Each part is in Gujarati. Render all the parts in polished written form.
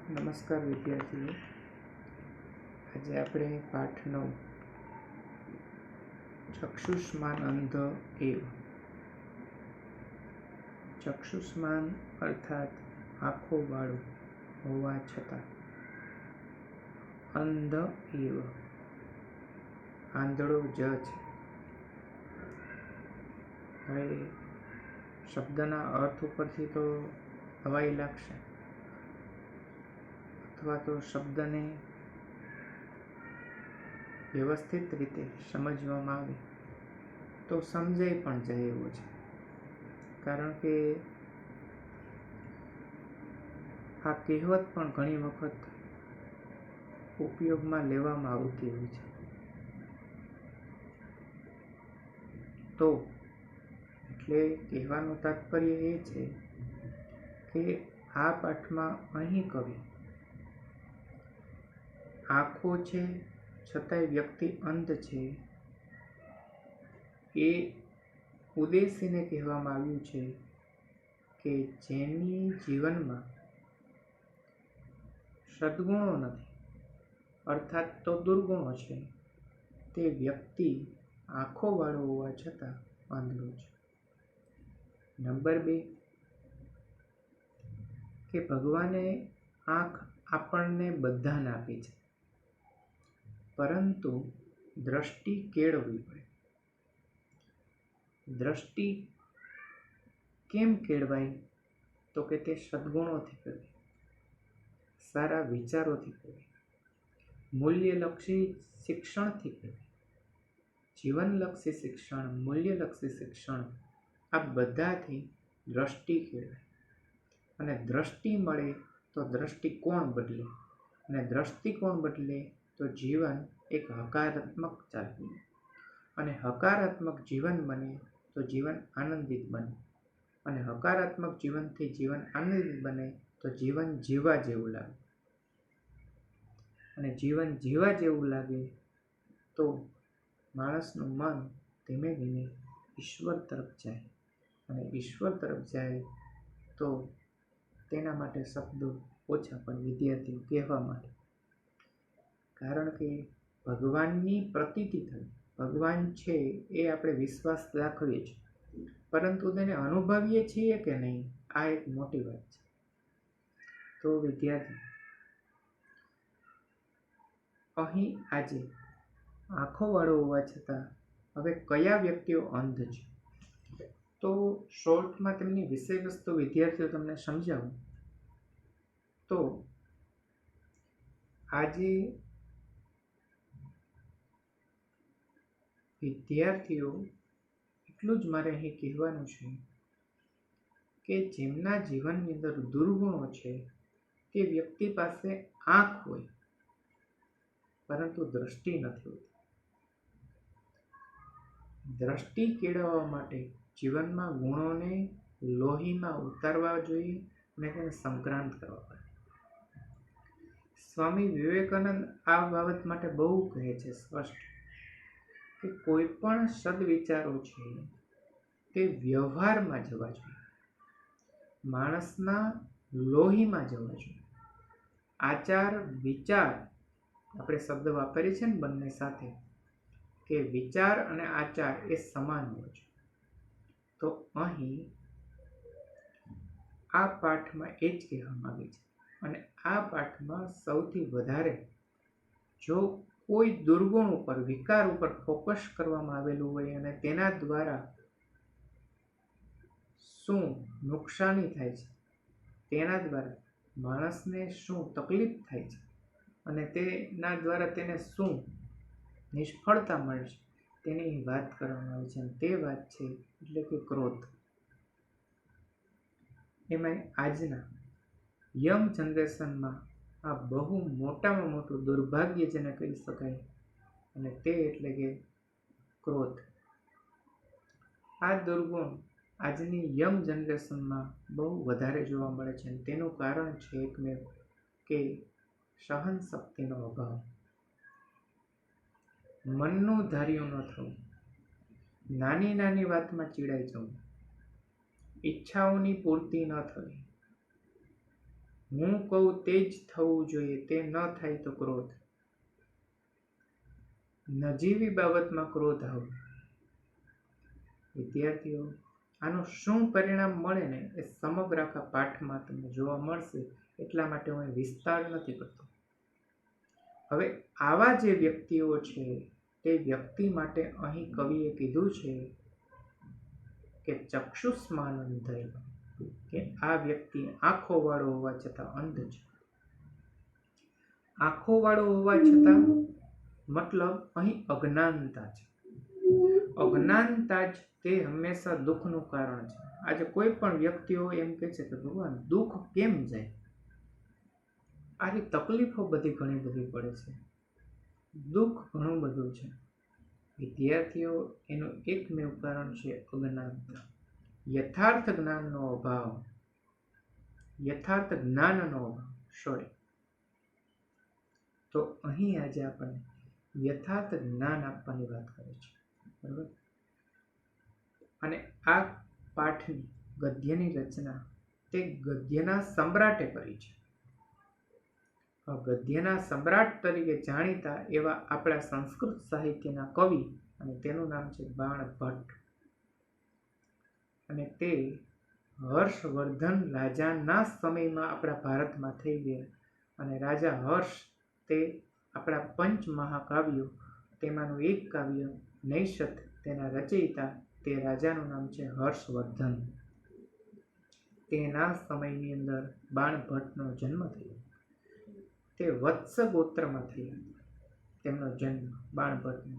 નમસ્કાર વિદ્યાર્થીઓ, આજે આપણે પાઠ 9 ચક્ષુષ્માન અંધ એવ. ચક્ષુષ્માન અર્થાત આંખો વાળો હોવા છતાં, અંધ એવ આંધળો જ છે. હવે શબ્દના અર્થ ઉપરથી તો હવાઈ લાગશે, અથવા તો શબ્દને વ્યવસ્થિત રીતે સમજવામાં આવે તો સમજાઈ પણ જાય એવો છે. કારણ કે આ કહેવત પણ ઘણી વખત ઉપયોગમાં લેવામાં આવતી હોય છે. તો એટલે કહેવાનું તાત્પર્ય એ છે કે આ પાઠમાં અહીં કવિ આંખો છે છતાંય વ્યક્તિ અંધ છે એ ઉદ્દેશીને કહેવામાં આવ્યું છે કે જેની જીવનમાં સદ્ગુણો નથી, અર્થાત તો દુર્ગુણો છે, તે વ્યક્તિ આંખો વાળો હોવા છતાં અંધળો છે. નંબર 2, કે ભગવાને આંખ આપણને બધાને આપી છે, પરંતુ દ્રષ્ટિ કેળવવી પડે. દ્રષ્ટિ કેમ કેળવાય? તો કે તે સદ્ગુણોથી કેળવાય, સારા વિચારોથી કેળવાય, મૂલ્યલક્ષી શિક્ષણથી કેળવાય. જીવનલક્ષી શિક્ષણ, મૂલ્યલક્ષી શિક્ષણ, આ બધાથી દ્રષ્ટિ કેળવાય. અને દ્રષ્ટિ મળે તો દ્રષ્ટિકોણ બદલે, અને દ્રષ્ટિકોણ બદલે તો જીવન એક હકારાત્મક ચાલે, અને હકારાત્મક જીવન બને તો જીવન આનંદિત બને, અને હકારાત્મક જીવનથી જીવન આનંદિત બને તો જીવન જીવા જેવું લાગે, અને જીવન જીવા જેવું લાગે તો માણસનું મન ધીમે ધીમે ઈશ્વર તરફ જાય, અને ઈશ્વર તરફ જાય તો તેના માટે શબ્દો ઓછા પણ વિદ્યાર્થીઓ કહેવા માટે. કારણ કે ભગવાનની પ્રતીતિ થવી, ભગવાન છે એ આપણે વિશ્વાસ દાખવીએ છીએ, પરંતુ તેને અનુભવીએ છીએ કે નહીં, આ એક મોટી વાત છે. તો વિદ્યાર્થી, અહીં આજે આંખો વાળો હોવા છતાં હવે કયા વ્યક્તિઓ અંધ છે, તો શોર્ટમાં તેમની વિષય વસ્તુ વિદ્યાર્થીઓ તમને સમજાવું તો આજે વિદ્યાર્થીઓ એટલું જ મારે અહીં કહેવાનું છે કે જેમના જીવનની અંદર દુર્ગુણો છે તે વ્યક્તિ પાસે આંખ હોય પરંતુ દ્રષ્ટિ નથી હોતી. દ્રષ્ટિ કેળવવા માટે જીવનમાં ગુણોને લોહીમાં ઉતારવા જોઈએ અને તેને સંક્રાંત કરવા પડે. સ્વામી વિવેકાનંદ આ બાબત માટે બહુ કહે છે સ્પષ્ટ કે કોઈ પણ સદવિચારો છે તે વ્યવહારમાં જવા જોઈએ, માણસના લોહીમાં જવા જોઈએ. આચાર વિચાર, આપણે શબ્દ વાપરીએ છીએ ને બંને સાથે, કે વિચાર અને આચાર એ સમાન હોય છે. તો અહીં આ પાઠમાં એ જ કહેવામાં આવે છે. અને આ પાઠમાં સૌથી વધારે જો કોઈ દુર્ગુણ ઉપર, વિકાર ઉપર ફોકસ કરવામાં આવેલું હોય અને તેના દ્વારા શું નુકસાની થાય છે, તેના દ્વારા માણસને શું તકલીફ થાય છે, અને તેના દ્વારા તેને શું નિષ્ફળતા મળે છે, તેની વાત કરવામાં આવે છે. અને તે વાત છે એટલે કે ક્રોધ. એમાં આજના યંગ જનરેશનમાં આ બહુ મોટામાં મોટું દુર્ભાગ્ય જેને કહી શકાય, અને તે એટલે કે ક્રોધ. આ દુર્ગુણ આજની યંગ જનરેશનમાં બહુ વધારે જોવા મળે છે. તેનું કારણ છે એકમેવ કે સહન શક્તિનો અભાવ, મનનું ધાર્યું ન થવું, નાની નાની વાતમાં ચીડાઈ જવું, ઈચ્છાઓની પૂર્તિ ન થવી, હું કહું તે જ થવું જોઈએ, તે ન થાય તો ક્રોધ. નજીવી બાબતમાં ક્રોધ આવે. વિદ્યાર્થીઓ, આનું શું પરિણામ મળે ને એ સમગ્ર આખા પાઠમાં તમને જોવા મળશે, એટલા માટે હું વિસ્તાર નથી કરતો. હવે આવા જે વ્યક્તિઓ છે તે વ્યક્તિ માટે અહીં કવિએ કીધું છે કે ચક્ષુષ્માનંદય, કે આ વ્યક્તિ આંખો વાળો હોવા છતાં અંધ છે. આંખો વાળો હોવા છતાં મતલબ અહીં અજ્ઞાનતા છે. અજ્ઞાનતા જ તે હંમેશા દુઃખનું કારણ છે. આજે કોઈ પણ વ્યક્તિઓ એમ કહે છે કે ભગવાન દુઃખ કેમ જાય, આવી તકલીફો બધી ઘણી બધી પડે છે, દુઃખ ઘણું બધું છે. વિદ્યાર્થીઓ, એનું એકમેવ કારણ છે અજ્ઞાનતા, યથાર્થ જ્ઞાનનો અભાવ. યથાર્થ જ્ઞાનનો અભાવ, તો અહીં આજે આપણને યથાર્થ જ્ઞાન આપવાની વાત કરે છે, બરાબર. અને આ પાઠની ગદ્યની રચના તે ગદ્યના સમ્રાટે કરી છે. ગદ્યના સમ્રાટ તરીકે જાણીતા એવા આપણા સંસ્કૃત સાહિત્યના કવિ, અને તેનું નામ છે બાણભટ્ટ. અને તે હર્ષવર્ધન રાજાના સમયમાં આપણા ભારતમાં થઈ ગયા. અને રાજા હર્ષ તે આપણા પંચ મહાકાવ્યો તેમાંનું એક કાવ્ય નૈષધ, તેના રચયિતા તે રાજાનું નામ છે હર્ષવર્ધન. તેના સમયની અંદર બાણભટ્ટનો જન્મ થયો. તે વત્સ ગોત્રમાં થયો તેમનો જન્મ, બાણભટ્ટનો.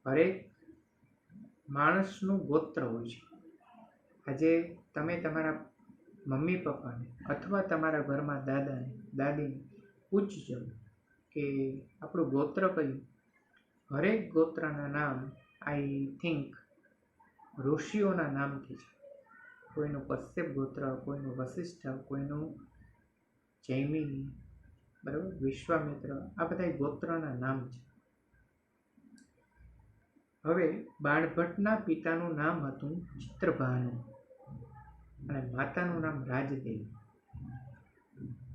હરેક માણસનું ગોત્ર હોય છે. આજે તમે તમારા મમ્મી પપ્પાને અથવા તમારા ઘરમાં દાદાને દાદીને પૂછજો કે આપણું ગોત્ર કયું. હરેક ગોત્રના નામ આઈ થિંક ઋષિઓના નામથી છે. કોઈનું કશ્યપ ગોત્ર, કોઈનું વશિષ્ઠ, કોઈનું જૈમિની, બરાબર, વિશ્વામિત્ર, આ બધા ગોત્રના નામ છે. હવે બાણભટ્ટના પિતાનું નામ હતું ચિત્રભાનુ અને માતાનું નામ રાજદેવી.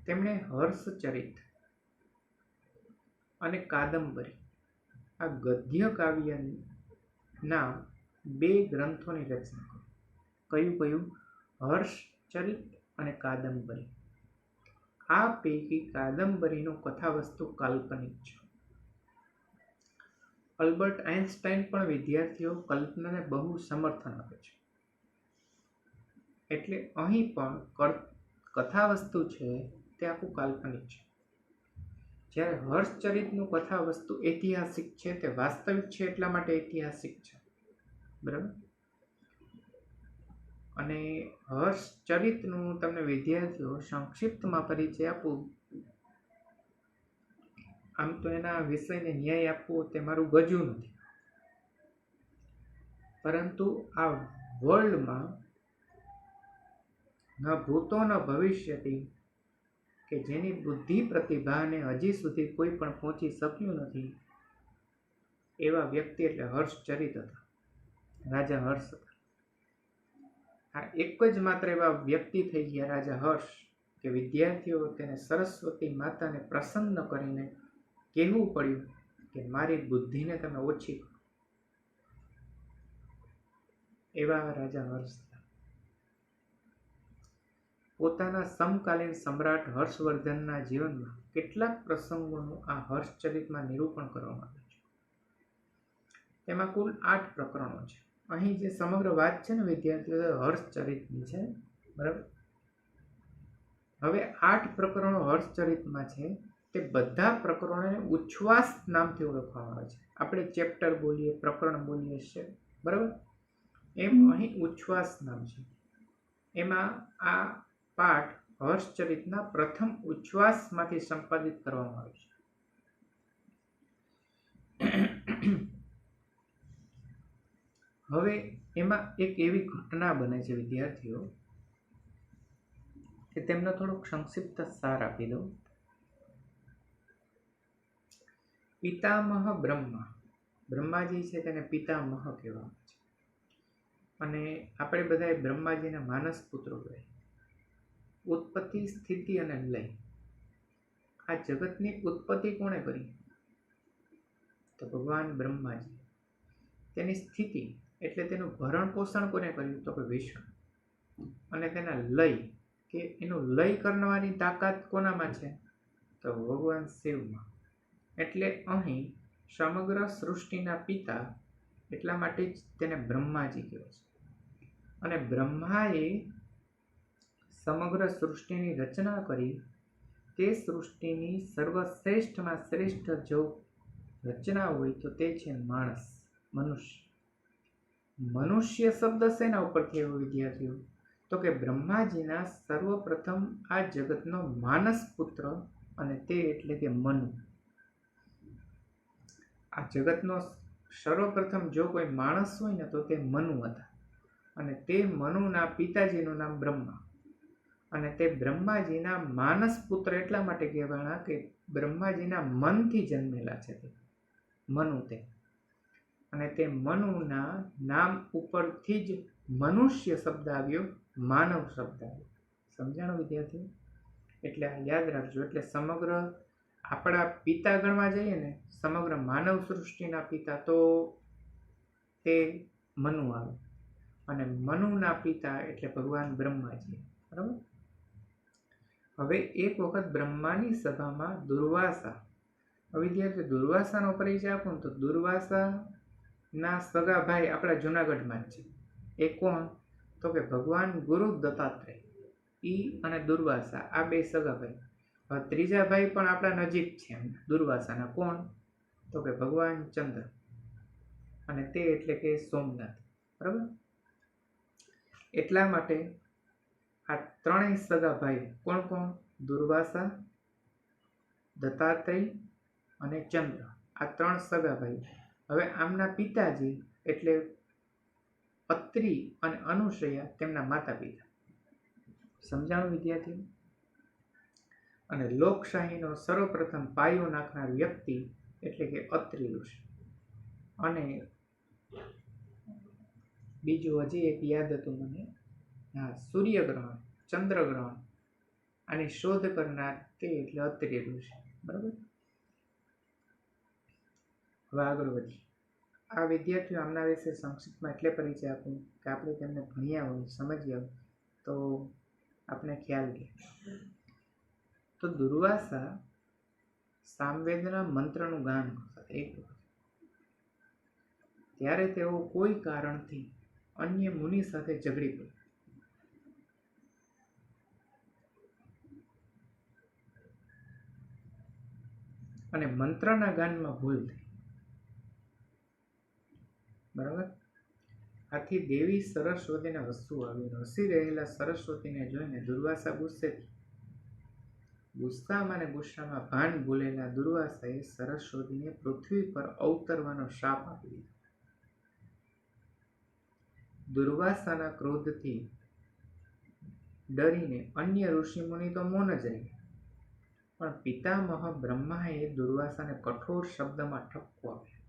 તેમણે હર્ષચરિત અને કાદંબરી, આ ગદ્ય કાવ્યના 2 ગ્રંથોની રચના કરી. કયું? હર્ષચરિત અને કાદંબરી. આ પૈકી કાદંબરીનું કથાવસ્તુ કાલ્પનિક છે. અલ્બર્ટ આઇન્સ્ટાઈન પણ વિદ્યાર્થીઓ કલ્પનાને બહુ સમર્થન આપે છે. એટલે અહીં પણ કથાવસ્તુ છે તે આખું કાલ્પનિક છે. જ્યારે હર્ષચરિતનું કથાવસ્તુ ઐતિહાસિક છે, તે વાસ્તવિક છે એટલા માટે ઐતિહાસિક છે, બરાબર. અને હર્ષચરિતનું તમને વિદ્યાર્થીઓ સંક્ષિપ્તમાં પરિચય આપું. આમ તો એના વિષયને ન્યાય આપવો તે મારું ગજું નથી, પરંતુ આ વર્લ્ડમાં ન ભૂતો ન ભવિષ્યથી, કે જેની બુદ્ધિ પ્રતિભાને હજી સુધી કોઈ પણ પહોંચી શક્યું નથી, એવા વ્યક્તિ એટલે હર્ષચરિત હતા, રાજા હર્ષ હતા. આ એક જ માત્ર એવા વ્યક્તિ થઈ ગયા રાજા હર્ષ કે વિદ્યાર્થીઓ તેને સરસ્વતી માતાને પ્રસન્ન કરીને કહેવું પડ્યું કે મારી બુદ્ધિને તમે ઓછી કરો. એવા રાજા હર્ષ હતા. પોતાના સમકાલીન સમ્રાટ હર્ષવર્ધનના જીવનમાં કેટલાક પ્રસંગોનું આ હર્ષચરિતમાં નિરૂપણ કરવામાં આવ્યું છે. તેમાં કુલ 8 પ્રકરણો છે. અહીં જે સમગ્ર વાત છે ને વિદ્યાર્થીઓ, હર્ષચરિતની છે, બરાબર. હવે 8 પ્રકરણો હર્ષચરિતમાં છે. તે બધા પ્રકરણોને ઉચ્છ્વાસ નામથી ઓળખવામાં આવે છે. આપણે ચેપ્ટર બોલીએ, પ્રકરણ બોલીએ છે, બરાબર, એમ અહીં ઉચ્છ્વાસ નામ છે. એમાં આ પાઠ હર્ષચરિતના પ્રથમ ઉચ્છ્વાસમાંથી સંપાદિત કરવામાં આવ્યો છે. હવે એમાં એક એવી ઘટના બને છે વિદ્યાર્થીઓ કે તેમનો થોડોક સંક્ષિપ્ત સાર આપી દઉં. પિતામહ બ્રહ્માજી છે તેને પિતામહ કહેવામાં આવે છે. અને આપણે બધા બ્રહ્માજીના માનસ પુત્રો કહેવાય. ઉત્પત્તિ, સ્થિતિ અને લય. આ જગતની ઉત્પત્તિ કોણે કરી? તો ભગવાન બ્રહ્માજી. તેની સ્થિતિ એટલે તેનું ભરણ પોષણ કોને કર્યું? તો કે વિષ્ણુ. અને તેના લય કે એનું લય કરવાની તાકાત કોનામાં છે? તો ભગવાન શિવમાં. એટલે અહીં સમગ્ર સૃષ્ટિના પિતા, એટલા માટે જ તેને બ્રહ્માજી કહેવાય છે. અને બ્રહ્માએ સમગ્ર સૃષ્ટિની રચના કરી. તે સૃષ્ટિની સર્વશ્રેષ્ઠમાં શ્રેષ્ઠ જો રચના હોય તો તે છે માણસ, મનુષ્ય. મનુષ્ય શબ્દ શેના ઉપરથી આવ્યો વિદ્યાર્થીઓ? તો કે બ્રહ્માજીના સર્વપ્રથમ આ જગતનો માનસ પુત્ર, અને તે એટલે કે મનુ. આ જગતનો સર્વપ્રથમ જો કોઈ માણસ હોય ને તો તે મનુ હતા. અને તે મનુના પિતાજીનું નામ બ્રહ્મા. અને તે બ્રહ્માજીના માનસ પુત્ર એટલા માટે કહેવાના કે બ્રહ્માજીના મનથી જન્મેલા છે તે મનુ તે. અને તે મનુના નામ ઉપરથી જ મનુષ્ય શબ્દ આવ્યો, માનવ શબ્દ આવ્યો. સમજાણું વિદ્યાર્થી? એટલે યાદ રાખજો. એટલે સમગ્ર આપણા પિતા ગણવા જઈએ ને, સમગ્ર માનવ સૃષ્ટિના પિતા, તો તે મનુ આવે. અને મનુના પિતા એટલે ભગવાન બ્રહ્માજી. બરાબર. હવે એક વખત બ્રહ્માની સભામાં દુર્વાસા. વિદ્યાર્થી દુર્વાસાનો પરિચય આપું તો દુર્વાસા ના સગા ભાઈ આપણા જુનાગઢમાં જ છે. એ કોણ? તો કે ભગવાન ગુરુ દત્તાત્રેય. ઈ અને દુર્વાસા આ બે સગા ભાઈ. હવે ત્રીજા ભાઈ પણ આપણા નજીક છે દુર્વાસાના. કોણ? તો કે ભગવાન ચંદ્ર. અને તે એટલે કે સોમનાથ. બરાબર. એટલા માટે આ ત્રણેય સગા ભાઈ કોણ કોણ? દુર્વાસા, દત્તાત્રેય અને ચંદ્ર. આ ત્રણ સગા ભાઈ. હવે આમના પિતાજી એટલે અત્રિ અને અનુસૂયા તેમના માતા પિતા. સમજાણું વિદ્યાર્થી? અને લોકશાહીનો સર્વપ્રથમ પાયો નાખનાર વ્યક્તિ એટલે કે અત્રિ ઋષિ. અને બીજું હજી એક યાદ હતું મને, હા, સૂર્યગ્રહણ, ચંદ્રગ્રહણ, આની શોધ કરનાર તે એટલે અત્રિ ઋષિ. બરાબર. હવે આગળ વધીએ. આ વિદ્યાર્થીઓ આમના વિશે સંક્ષિપ્તમાં એટલે પરિચય આપું કે આપણે તેમને ભણ્યા હોય, સમજ્યા હોય તો આપણે ખ્યાલ રહે. તો દુર્વાસા સામવેદના મંત્રનું ગાન કરતા એક વખત. ત્યારે તેઓ કોઈ કારણથી અન્ય મુનિ સાથે ઝઘડી પડ્યા. અને મંત્રના ગાનમાં ભૂલ થઈ. બરાબર. આથી દેવી સરસ્વતીને હસવું આવ્યું. હસી રહેલા સરસ્વતીને જોઈને દુર્વાસા ગુસ્સે થઈ. ગુસ્સામાં ભાન ભૂલેલા દુર્વાસાએ સરસ્વતીને પૃથ્વી પર અવતરવાનો શાપ આપી દીધો. દુર્વાસાના ક્રોધથી ડરીને અન્ય ઋષિમુનિ તો મૌન જ રહ્યા. પણ પિતામહ બ્રહ્માએ દુર્વાસાને કઠોર શબ્દમાં ઠપકો આપ્યો.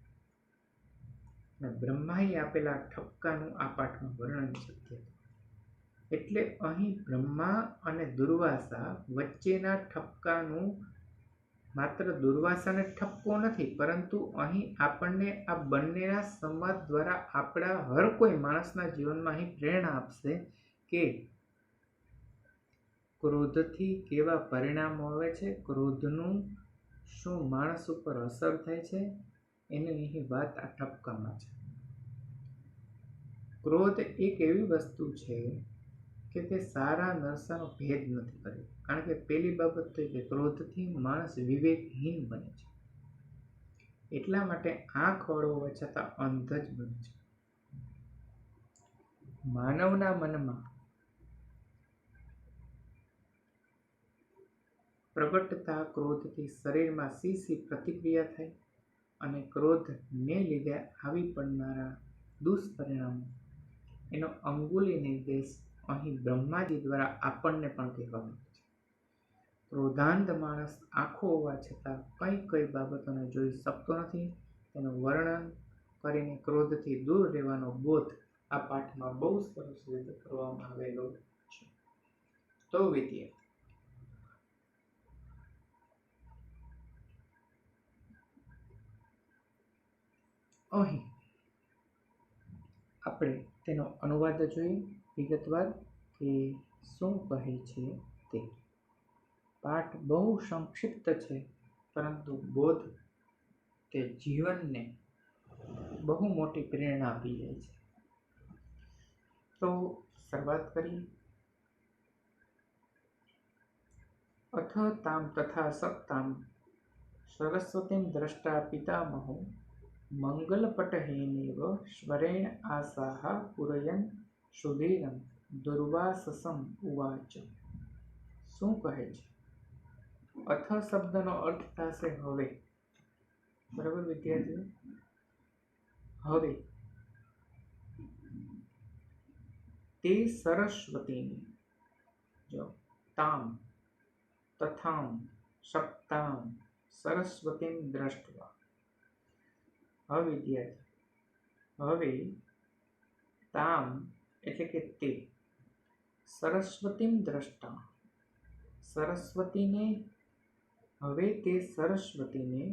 અને બ્રહ્માએ આપેલા ઠપકાનું આ પાઠમાં વર્ણન શક્ય છે. એટલે અહીં બ્રહ્મા અને દુર્વાસા વચ્ચેના ઠપકાનું માત્ર દુર્વાસાને ઠપકો નથી, પરંતુ અહીં આપણને આ બંનેના સંવાદ દ્વારા આપણા હર કોઈ માણસના જીવનમાં અહીં પ્રેરણા આપશે કે ક્રોધથી કેવા પરિણામો આવે છે, ક્રોધનું શું માણસ ઉપર અસર થાય છે, એની અહીં વાત આ ઠપકામાં છે. ક્રોધ એક એવી વસ્તુ છે કે તે સારા નરસાનો ભેદ નથી કરે. કારણ કે પહેલી બાબત તો કે ક્રોધથી માણસ વિવેકહીન બને છે. એટલા માટે આંખ વાળો હોવા છતાં અંધ જ બને છે. માનવના મનમાં પ્રગટતા ક્રોધથી શરીરમાં સી પ્રતિક્રિયા થાય અને ક્રોધને લીધે આવી પડનારા દુષ્પરિણામો એનો અંગુલી નિર્દેશ અહીં બ્રહ્માજી દ્વારા આપણને પણ કહેવામાં આવે છે. ક્રોધાંધ માણસ આંખો હોવા છતાં કઈ બાબતોને જોઈ શકતો નથી. તેનું વર્ણન કરીને ક્રોધથી દૂર રહેવાનો બોધ આ પાઠમાં બહુ સરસ રીતે કરવામાં આવેલો છે. તો વિદ્યાર્થી અહીં આપણે તેનો અનુવાદ જોઈએ વિગતવાર કે શું કહે છે તે. પાઠ બહુ સંક્ષિપ્ત છે, પરંતુ બોધ તે જીવનને બહુ મોટી પ્રેરણા આપી જાય છે. તો શરૂઆત કરીએ. અથ તામ તથા સપ્તામ સરસ્વતીમ દ્રષ્ટા પિતામહો મંગલપટહેનેવ સ્વરેણ આસાહ પુરયન સુધીરમ દુર્વાસસમ ઉવાચ. શું કહે છે? અથ શબ્દનો અર્થ થશે હવે. બરાબર વિદ્યાર્થીઓ? હવે તે સરસ્વતીને, જો તામ તથામ સપ્તામ સરસ્વતીમ દ્રષ્ટવા. હવે વિદ્યાર્થી, હવે તામ એટલે કે તે, સરસ્વતીમ દ્રષ્ટા, સરસ્વતીને, હવે તે સરસ્વતીને,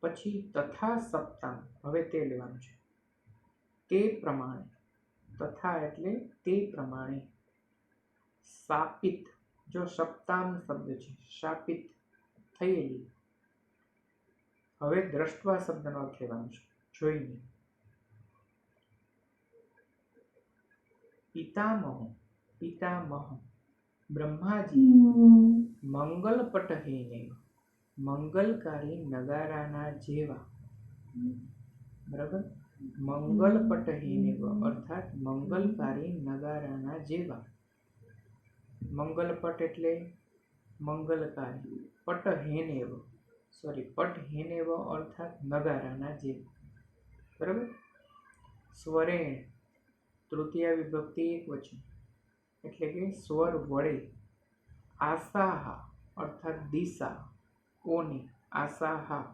પછી તથા સપ્તામ, હવે તે લેવાનું છે, તે પ્રમાણે, તથા એટલે તે પ્રમાણે, શાપિત, જો સપ્તામ શબ્દ છે, શાપિત થયેલી, હવે દ્રષ્ટવા શબ્દનો અર્થ લેવાનો છે, જોઈને. પિતામહ, પિતામહ બ્રહ્માજી મંગલપટહેને, મંગલકારી નગારાના જેવા, બરાબર, મંગલપટહેને અર્થાત મંગલકારી નગારાના જેવા. મંગલપટ એટલે મંગલકારી, પટહેનેવ, સોરી પટહેનેવ અર્થાત નગારાના જેવા, બરાબર. સ્વરેણ તૃતીય વિભક્તિ એકવચન એટલે કે સ્વર વડે, આસાહા અર્થાત દિશા, ઓને, આસાહા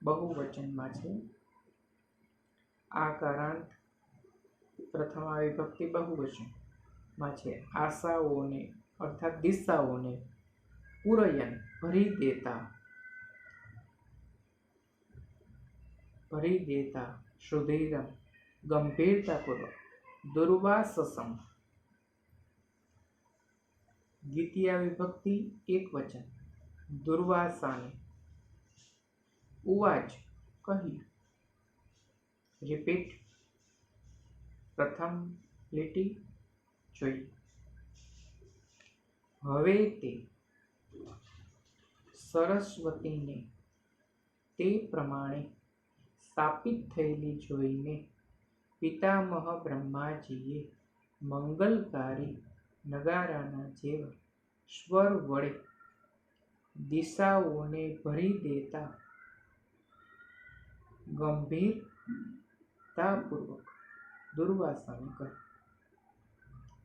બહુવચનમાં છે. આકારાંત પ્રથમ વિભક્તિ બહુવચનમાં છે. આશાઓને અર્થાત દિશાઓને, પુરયન ભરી દેતા, ભરી દેતા, સુધીરમ ગંભીરતાપૂર્વક, દુર્વાસસમ દ્વિતીય વિભક્તિ એકવચન, દુર્વાસાને, ઉવાચ કહ્યું, રિપીટ, પ્રથમ લીટી જોઈએ. હવે તે સરસ્વતીને તે પ્રમાણે સ્થાપિત થયેલી જોઈને પિતામહ બ્રહ્માજીએ મંગલકારી નગારાના જેવા સ્વર વડે દિશાઓને ભરી દેતા ગંભીરતાપૂર્વક દુર્વાસાને કહ્યું.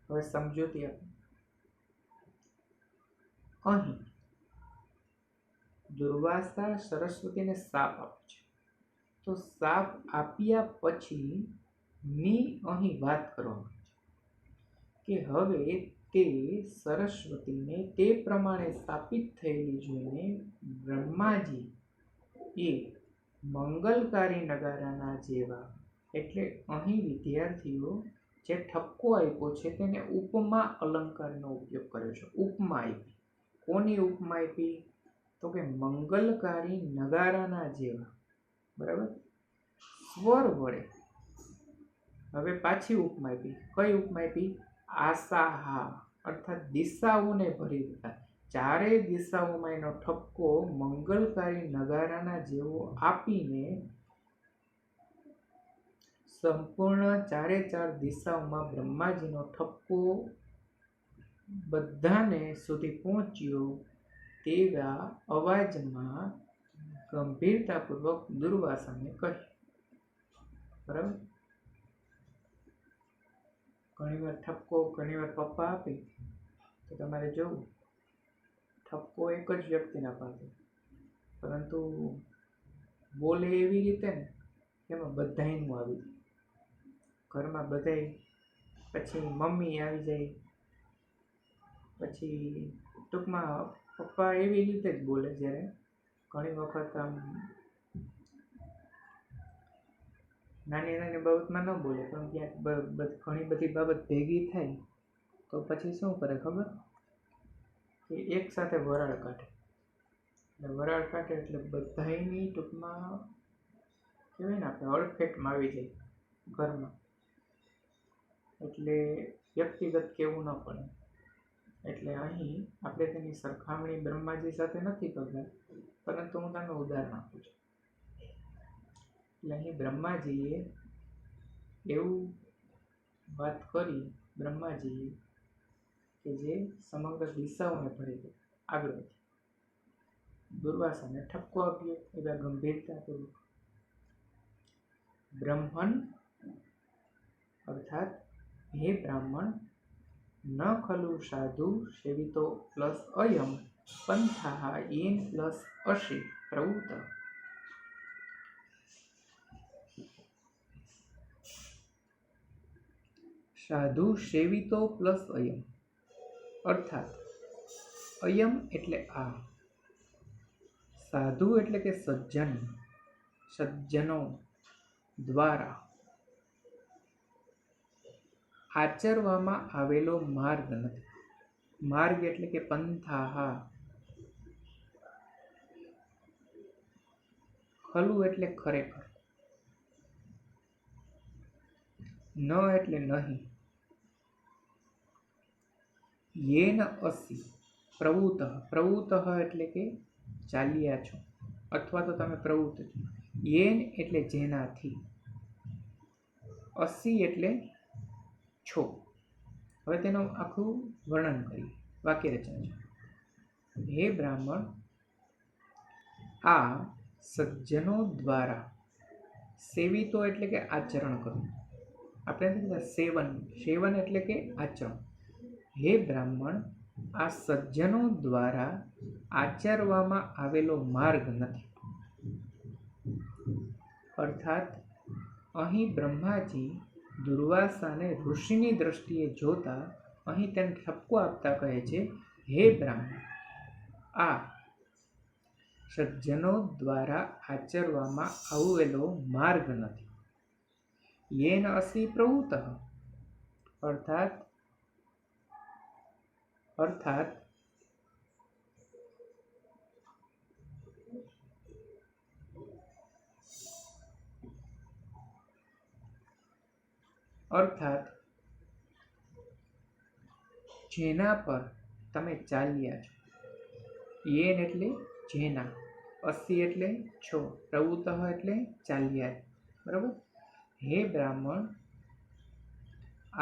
હવે સમજૂતી આપો. અહીં દુર્વાસા સરસ્વતીને શાપ આપે છે. તો શાપ આપ્યા પછી ની અહીં વાત કરવામાં છે કે હવે તે સરસ્વતીને તે પ્રમાણે સ્થાપિત થયેલી જોઈને બ્રહ્માજી એ મંગલકારી નગારાના જેવા, એટલે અહીં વિદ્યાર્થીઓ જે ઠપકો આપ્યો છે તેને ઉપમા અલંકારનો ઉપયોગ કર્યો છે. ઉપમા આપી. કોની ઉપમા આપી? તો કે મંગલકારી નગારાના જેવા, બરાબર, સ્વર વડે. હવે પાછી ઉપમા આપી. કઈ ઉપમા આપી? આસાહા અર્થાત દિશાઓને ભરી દેતા. ચારે દિશાઓમાં એનો ઠપકો મંગલકારી નગારાના જેવો આપીને સંપૂર્ણ ચારે ચાર દિશાઓમાં બ્રહ્માજીનો ઠપકો બધાને સુધી પહોંચ્યો તેવા અવાજમાં ગંભીરતાપૂર્વક દુર્વાસાને કહ્યું. બરાબર. ઘણીવાર ઠપકો, ઘણીવાર પપ્પા આપે તો તમારે જોવું, ઠપકો એક જ વ્યક્તિના પાસે, પરંતુ બોલે એવી રીતે ને એમાં બધાયનું આવી જાય. ઘરમાં બધાય, પછી મમ્મી આવી જાય, પછી ટૂંકમાં પપ્પા એવી રીતે જ બોલે જ્યારે ઘણી વખત આમ નાની નાની બાબતમાં ન બોલે, પણ ક્યાંક ઘણી બધી બાબત ભેગી થાય તો પછી શું કરે ખબર? કે એક સાથે વરાળ કાઢે. એટલે વરાળ કાઢે એટલે બધાયની ટૂંકમાં કહેવાય ને આપણે અળફેટમાં આવી જાય ઘરમાં. એટલે વ્યક્તિગત કહેવું ન પડે. એટલે અહીં આપણે તેની સરખામણી બ્રહ્માજી સાથે નથી કરતા, પરંતુ હું તમને ઉદાહરણ આપું છું. એટલે અહીં બ્રહ્માજીએ એવું વાત કરી બ્રહ્માજીએ કે જે સમગ્ર દિશાઓને ભરી ગઈ આગળથી. દુર્વાસાને ઠપકો આપ્યો એવા ગંભીરતાપૂર્વક. બ્રહ્મણ અર્થાત હે બ્રાહ્મણ, ન ખલુ સાધુ સેવિતો પ્લસ અયમ પંથા યેન પ્લસ અશી પ્રવૃત્ત. સાધુ સેવિતો પ્લસ અયમ અર્થાત અયમ એટલે આ, સાધુ એટલે કે સજ્જન, સજ્જનો દ્વારા આચરવામાં આવેલો માર્ગ નથી. માર્ગ એટલે કે પંથાહા. ખલુ એટલે ખરેખર, ન એટલે નહીં. યેન અસી પ્રવૃત્ત, પ્રવૃત્ત એટલે કે ચાલ્યા છો અથવા તો તમે પ્રવૃત્ત છો. યેન એટલે જેનાથી, અસી એટલે છો. હવે તેનું આખું વર્ણન કરીએ, વાક્ય રચના છે. હે બ્રાહ્મણ, આ સજ્જનો દ્વારા સેવિતો એટલે કે આચરણ કરવું. આપણે સેવન, સેવન એટલે કે આચરણ. હે બ્રાહ્મણ, આ સજ્જનો દ્વારા આચરવામાં આવેલો માર્ગ નથી. અર્થાત અહીં બ્રહ્માજી દુર્વાસાને ઋષિની દ્રષ્ટિએ જોતા અહીં તેને ઠપકો આપતા કહે છે, હે બ્રાહ્મણ, આ સજ્જનો દ્વારા આચરવામાં આવેલો માર્ગ નથી. યેન અસી પ્રવૃત્ત અર્થાત જેના પર તમે ચાલ્યા છો. યેન એટલે જેના, અસી એટલે છો, પ્રવૃત્ત એટલે ચાલ્યા. બરાબર? હે બ્રાહ્મણ,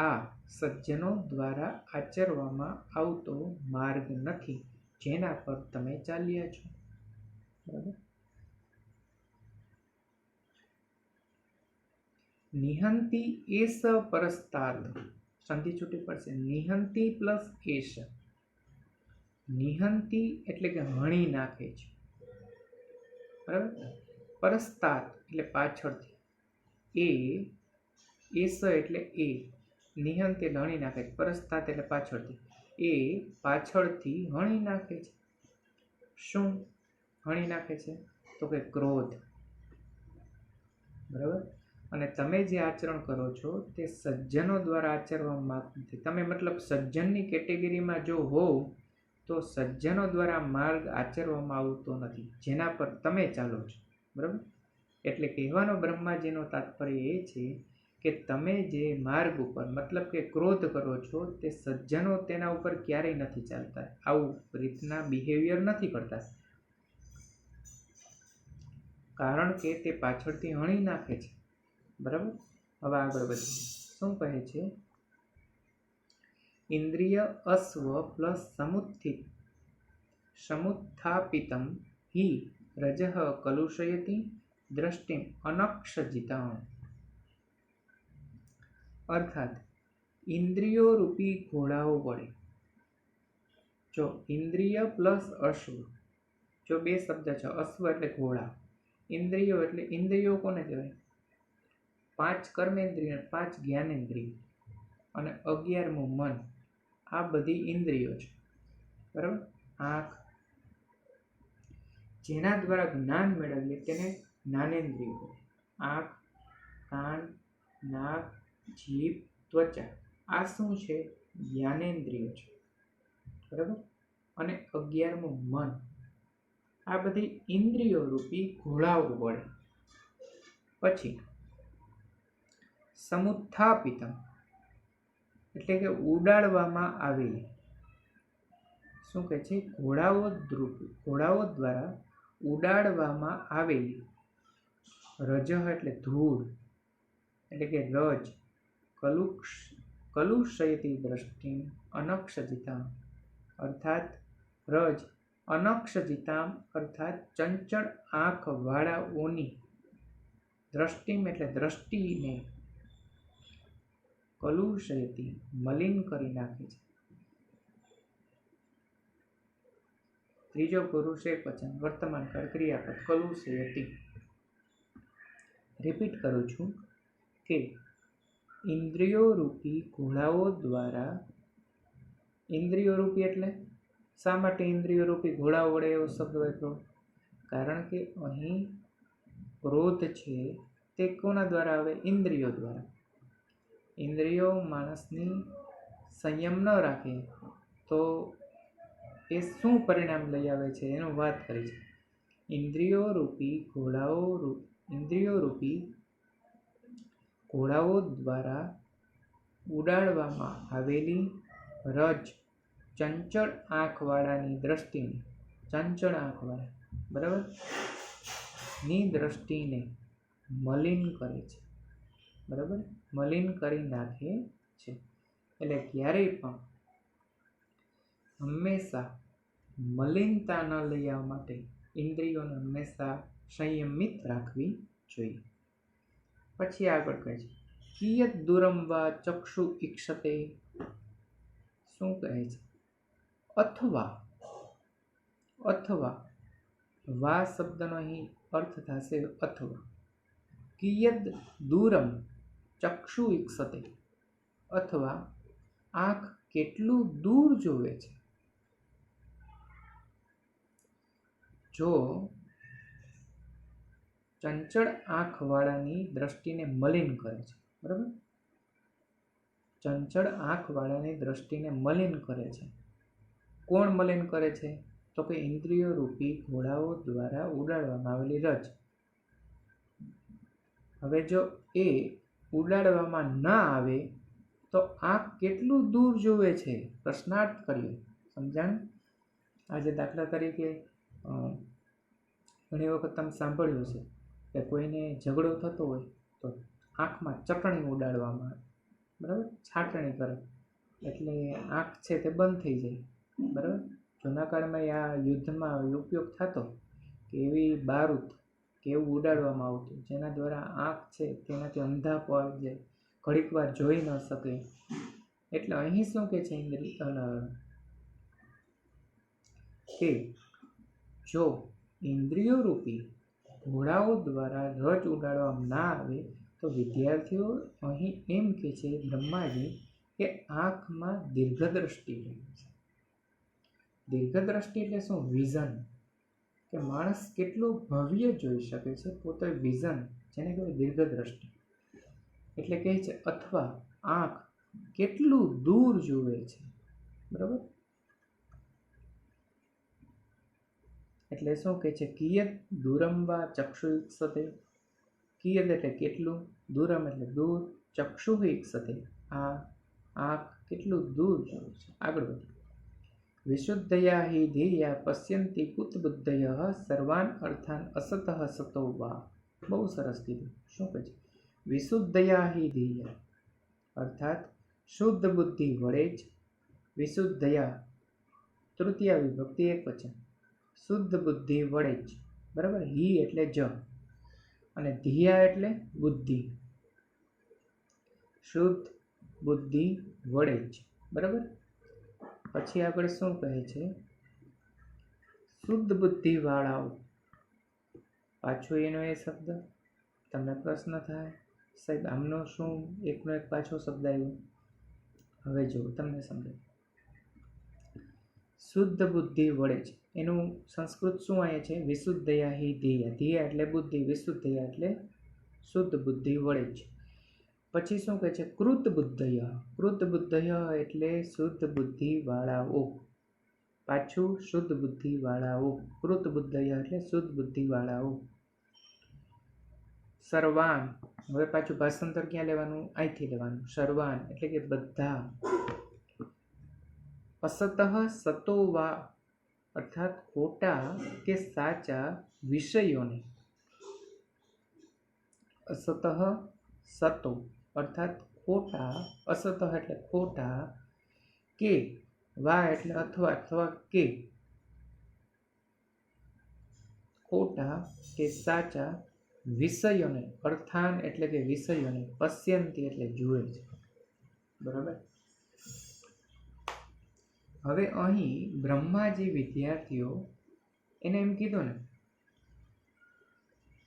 આ સજ્જનો દ્વારા આચરવામાં આવતો માર્ગ નથી જેના પર તમે ચાલ્યા છો. બરાબર? નિહંતી એસ પરસ્તાદ, સંધિ છૂટી પડશે. નિહંતી પ્લસ એસ. નિહંતી એટલે કે હણી નાખે છે. બરાબર? પરસ્તાદ એટલે પાછળથી. એસ એટલે એ. નિહંત એટલે હણી નાખે છે. પરસ્તાદ એટલે પાછળથી. એ પાછળથી હણી નાખે છે. શું હણી નાખે છે? તો કે ક્રોધ. બરાબર? અને તમે જે આચરણ કરો છો તે સજ્જનો દ્વારા આચરવામાં માંગતું નથી. તમે મતલબ સજ્જનની કેટેગરીમાં જો હોવ તો સજ્જનો દ્વારા માર્ગ આચરવામાં આવતો નથી જેના પર તમે ચાલો છો. બરાબર? એટલે કહેવાનો બ્રહ્માજીનો તાત્પર્ય એ છે કે તમે જે માર્ગ ઉપર મતલબ કે ક્રોધ કરો છો તે સજ્જનો તેના ઉપર ક્યારેય નથી ચાલતા, આવું રીતના બિહેવિયર નથી કરતા, કારણ કે તે પાછળથી હણી નાખે છે. બરાબર? હવે આગળ વધીએ. શું કહે છે? ઇન્દ્રિય અશ્વ પ્લસ સમુત્થાપિતમ હિ રજઃ કલુષયતિ દ્રષ્ટિમ અનક્ષજિતામ. અર્થાત ઇન્દ્રિયો રૂપી ઘોડાઓ વડે, જો ઇન્દ્રિય પ્લસ અશ્વ, જો બે શબ્દ છે, અશ્વ એટલે ઘોડા, ઇન્દ્રિયો એટલે ઇન્દ્રિયો કોને કહેવાય? 5 કર્મેન્દ્રિય, 5 જ્ઞાનેન્દ્રિય અને 11મું મન. આ બધી ઇન્દ્રિયો છે. બરાબર. આંખ, જેના દ્વારા જ્ઞાન મેળવીએ તેને જ્ઞાનેન્દ્રિયો કહે. આંખ, કાન, નાક, જીભ, ત્વચા આ શું છે? જ્ઞાનેન્દ્રિયો છે. બરાબર. અને 11મું મન. આ બધી ઇન્દ્રિયો રૂપી ઘોડાઓ વડે પછી સમુત્થાપિતમ એટલે કે ઉડાડવામાં આવેલી, શું કહે છે? ઘોડાઓ દ્વારા ઉડાડવામાં આવેલી રજ એટલે ધૂળ એટલે કે રજ કલુષયતી દ્રષ્ટિ અનક્ષજિતામ અર્થાત રજ અનક્ષજિતામ અર્થાત ચંચળ આંખ વાળાઓની દ્રષ્ટિ એટલે દ્રષ્ટિને કલુષયતી મલિન કરી નાખે છે. ત્રીજો પુરુષ એકવચન વર્તમાન કાળ ક્રિયાપદ કલુષયતી. રિપીટ કરું છું કે ઇન્દ્રિયો રૂપી ઘોડાઓ દ્વારા, ઇન્દ્રિયો રૂપી એટલે શા માટે ઇન્દ્રિયો રૂપી ઘોડા વડે એવો શબ્દ વાપર્યો? કારણ કે અહીં ક્રોધ છે તે કોના દ્વારા આવે? ઇન્દ્રિયો દ્વારા. ઇન્દ્રિયો માણસની સંયમ ન રાખે તો એ શું પરિણામ લઈ આવે છે એનું વાત કરી છે. ઇન્દ્રિયો રૂપી ઘોડાઓ દ્વારા ઉડાડવામાં આવેલી રજ ચંચળ આંખવાળાની દ્રષ્ટિને, ચંચળ આંખવાળા બરાબર ની દ્રષ્ટિને મલિન કરે છે. બરાબર, મલિન કરી નાખે છે. એટલે ક્યારેય પણ હંમેશા મલિનતા ન લઈ આવવા માટે ઇન્દ્રિયોને હંમેશા સંયમિત રાખવી જોઈએ. પછી આગળ કહે છે કિયત દૂરમ વા ચક્ષુ ઈક્ષતે. શું કહે છે? અથવા વા શબ્દનો અહીં અર્થ થશે અથવા. કિયદ દૂરમ ચક્ષુ ઈક્ષતે અથવા આંખ કેટલું દૂર જોવે છે. જો ચંચળ આંખવાળાની દ્રષ્ટિને મલિન કરે છે. બરાબર, ચંચળ આંખવાળાની દ્રષ્ટિને મલિન કરે છે. કોણ મલિન કરે છે? તો કે ઇન્દ્રિયો રૂપી ઘોડાઓ દ્વારા ઉડાડવામાં આવેલી રજ. હવે જો એ ઉડાડવામાં ના આવે તો આંખ કેટલું દૂર જોવે છે? પ્રશ્નાર્થ કરીએ. સમજાણ? આજે દાખલા તરીકે ઘણી વખત તમે સાંભળ્યું છે કે કોઈને ઝઘડો થતો હોય તો આંખમાં ચટણી ઉડાડવામાં આવે. બરાબર, છાટણી કરે એટલે આંખ છે તે બંધ થઈ જાય. બરાબર, જૂના કાળમાં આ યુદ્ધમાં ઉપયોગ થતો કે એવી બારૂદ કે એવું ઉડાડવામાં આવતું જેના દ્વારા આંખ છે તેનાથી અંધાપો આવી જાય, ઘડીક વાર જોઈ ન શકે. એટલે અહીં શું કે છે કે જો ઇન્દ્રિયો રૂપી ઘોડાઓ દ્વારા રજ ઉડાડવામાં ના આવે તો વિદ્યાર્થીઓ અહીં એમ કે છે બ્રહ્માજી કે આંખમાં દીર્ઘદ્રષ્ટિ રહે છે. દીર્ઘદ્રષ્ટિ એટલે શું? વિઝન. કે માણસ કેટલું ભવ્ય જોઈ શકે છે, પોતે વિઝન, જેને કહેવાય દીર્ઘદ્રષ્ટિ. એટલે કહે છે અથવા આંખ કેટલું દૂર જુએ છે. બરાબર, એટલે શું કહે છે? કિયત દૂરમ વા ચક્ષુ ઈક્ષતે. કિયત એટલે કેટલું, દૂરમ એટલે દૂર, ચક્ષુ ઈક્ષતે આ આંખ કેટલું દૂર જુએ છે. આગળ વધીએ. વિશુદ્ધયા હિ ધીર્યા પશ્યંતિ કુતબુદ્ધયઃ સર્વાન અર્થાન અસતઃ સતો વા. બહુ સરસ કીધું. શું કહે છે? વિશુદ્ધયા હિ ધીર્યા અર્થાત શુદ્ધ બુદ્ધિ વડે જ, વિશુદ્ધયા તૃતીય વિભક્તિ એકવચન, શુદ્ધ બુદ્ધિ વડે જ. બરાબર, હિ એટલે જ અને ધીયા એટલે બુદ્ધિ. શુદ્ધ બુદ્ધિ વડે જ. બરાબર, પછી આગળ શું કહે છે? શુદ્ધ બુદ્ધિ વાળાઓ. પાછો એનો એ શબ્દ તમને પ્રશ્ન થાય સાહેબ આમનો શું એકનો એક પાછો શબ્દ આવ્યો? હવે જો તમને સમજાય. શુદ્ધ બુદ્ધિ વળે છે. એનું સંસ્કૃત શું આવે છે? વિશુદ્ધયા હિ ધીયા. ધીયા એટલે બુદ્ધિ, વિશુદ્ધયા એટલે શુદ્ધ બુદ્ધિ વળે છે. પછી શું કહે છે? કૃત બુદ્ધય. કૃત બુદ્ધય એટલે શુદ્ધ બુદ્ધિ વાળાઓ. પાછું શુદ્ધ બુદ્ધિ વાળાઓ. કૃત બુદ્ધય એટલે શુદ્ધ બુદ્ધિ વાળાઓ. સર્વાન, હવે પાછું ભાષાંતર ક્યાં લેવાનું? અહીંથી લેવાનું. સર્વાન એટલે કે બધા. અસતઃ સતો વા અર્થાત ખોટા કે સાચા વિષયોને. અસતઃ સતો અર્થાત ખોટા, અસતઃ એટલે ખોટા, કે વા એટલે અથવા કે ખોટા કે સાચા વિષયોને, અર્થાન એટલે કે વિષયોને, પશ્યંતી એટલે જુએ છે. બરાબર. હવે અહીં બ્રહ્માજી વિદ્યાર્થીઓ એને એમ કીધું ને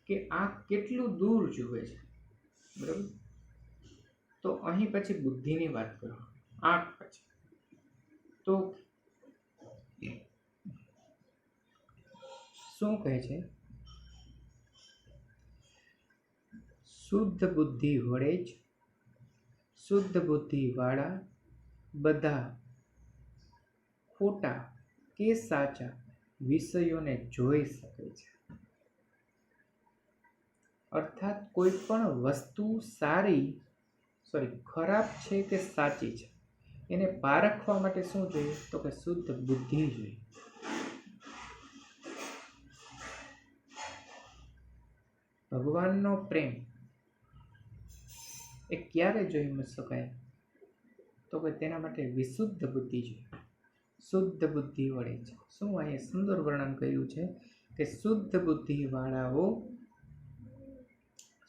કે આ કેટલું દૂર જુએ છે. બરાબર. તો અહીં પછી બુદ્ધિની વાત કરો. આંખ પછી તો શું કહે છે? શુદ્ધ બુદ્ધિ વડે જ શુદ્ધ બુદ્ધિ વાળા બધા ખોટા કે સાચા વિષયોને જોઈ શકે છે. અર્થાત કોઈ પણ વસ્તુ ખરાબ છે કે સાચી છે એને પારખવા માટે શું જોઈએ? તો કે શુદ્ધ બુદ્ધિ જોઈએ. ભગવાનનો પ્રેમ એ ક્યારે જોઈ શકાય? તો કે તેના માટે વિશુદ્ધ બુદ્ધિ જોઈએ. શુદ્ધ બુદ્ધિ વડે છે. શું અહીંયા સુંદર વર્ણન કર્યું છે કે શુદ્ધ બુદ્ધિ વાળાઓ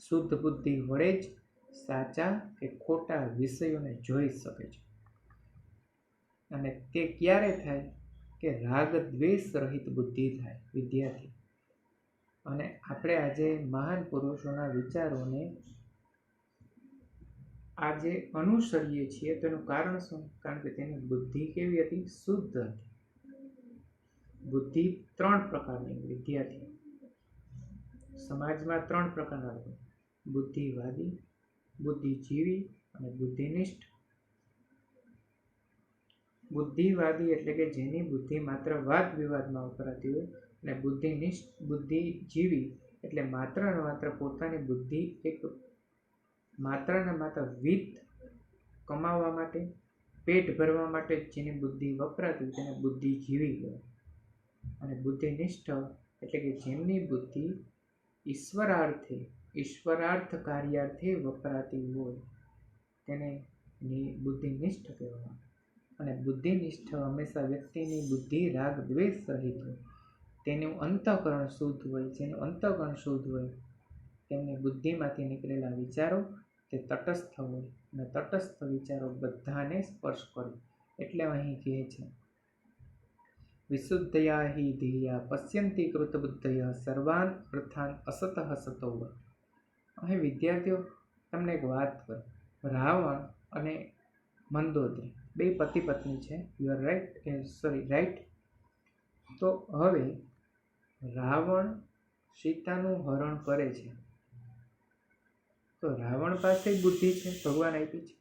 શુદ્ધ બુદ્ધિ વડે જ સાચા કે ખોટા વિષયોને જોઈ શકે છે. અને તે ક્યારે થાય? કે રાગ દ્વેષ રહિત બુદ્ધિ થાય. વિદ્યાર્થી, અને આપણે આજે મહાન પુરુષોના વિચારોને આજે અનુસરીએ છીએ તેનું કારણ શું? કારણ કે તેની બુદ્ધિ કેવી હતી? શુદ્ધ હતી. બુદ્ધિ 3 પ્રકારની. વિદ્યાર્થી, સમાજમાં 3 પ્રકારના લોકો: બુદ્ધિવાદી, બુદ્ધિજીવી અને બુદ્ધિનિષ્ઠ. બુદ્ધિવાદી એટલે કે જેની બુદ્ધિ માત્ર વાદ વિવાદમાં વપરાતી હોય, અને બુદ્ધિનિષ્ઠ બુદ્ધિજીવી એટલે માત્ર ને માત્ર પોતાની બુદ્ધિ એક માત્ર ને માત્ર વિત્ત કમાવા માટે, પેટ ભરવા માટે જેની બુદ્ધિ વપરાતી તેને બુદ્ધિજીવી કહેવાય. અને બુદ્ધિનિષ્ઠ એટલે કે જેમની બુદ્ધિ ઈશ્વરાર્થ કાર્યાર્થે વપરાતી હોય તેને બુદ્ધિનિષ્ઠ કહેવામાં. અને બુદ્ધિનિષ્ઠ હંમેશા વ્યક્તિની બુદ્ધિ રાગ દ્વેષ રહિત હોય, તેનું અંતઃકરણ શુદ્ધ હોય. જેનું અંતઃકરણ શુદ્ધ હોય તેમની બુદ્ધિમાંથી નીકળેલા વિચારો તે તટસ્થ હોય, અને તટસ્થ વિચારો બધાને સ્પર્શ કરે. એટલે અહીં કહે છે વિશુદ્ધયા હિ ધીયા પશ્યંતી કૃત બુદ્ધય સર્વાન અર્થાન અસતઃ સતો વા. અહીં વિદ્યાર્થીઓ તમને એક વાત કરું. રાવણ અને મંદોદરી બે પતિ પત્ની છે. You are right. તો હવે રાવણ સીતાનું હરણ કરે છે તો રાવણ પાસે બુદ્ધિ છે, ભગવાન આપી છે.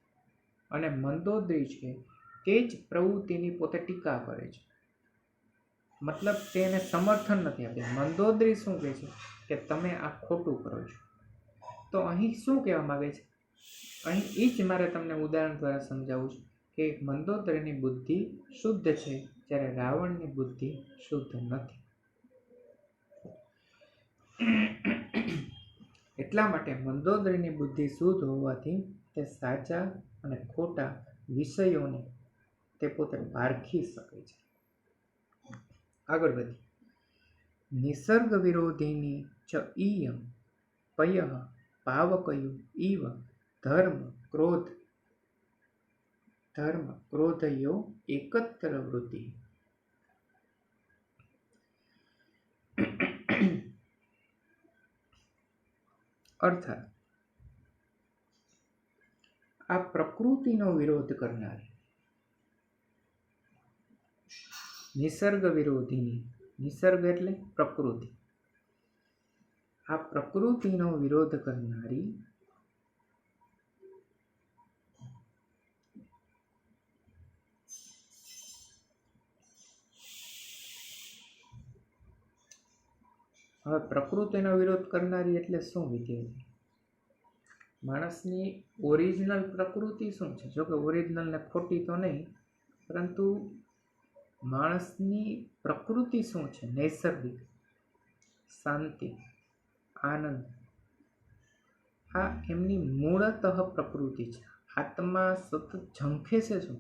અને મંદોદરી છે તે જ પ્રવૃત્તિની પોતે ટીકા કરે છે. મતલબ તેને સમર્થન નથી આપતી. મંદોદરી શું કહે છે કે તમે આ ખોટું કરો છો. તો અહીં શું કહેવા માંગે છે? અહીં એ જ મારે તમને ઉદાહરણ દ્વારા સમજાવું છું કે મંદોદરીની બુદ્ધિ શુદ્ધ છે, જ્યારે રાવણની બુદ્ધિ શુદ્ધ નથી. એટલા માટે મંદોદરીની બુદ્ધિ શુદ્ધ હોવાથી તે સાચા અને ખોટા વિષયોને તે પોતે પારખી શકે છે. આગળ વધી. નિસર્ગ વિરોધિની ચ ઇયમ પયઃ પાવકયો ઇવ ધર્મ ક્રોધયો એકત્ર વૃત્તિ. અર્થાત આ પ્રકૃતિનો વિરોધ કરનાર નિસર્ગ વિરોધીની, નિસર્ગ એટલે પ્રકૃતિ, આ પ્રકૃતિનો વિરોધ કરનારી હવે પ્રકૃતિનો વિરોધ કરનારી એટલે શું વિદ્યાર્થી? માણસની ઓરિજિનલ પ્રકૃતિ શું છે? જો કે ઓરિજિનલ ને ખોટી તો નહીં, પરંતુ માણસની પ્રકૃતિ શું છે? નૈસર્ગિક શાંતિ, આનંદ, આ એમની મૂળતઃ પ્રકૃતિ છે. આત્મા સતત ઝંખે છે શું?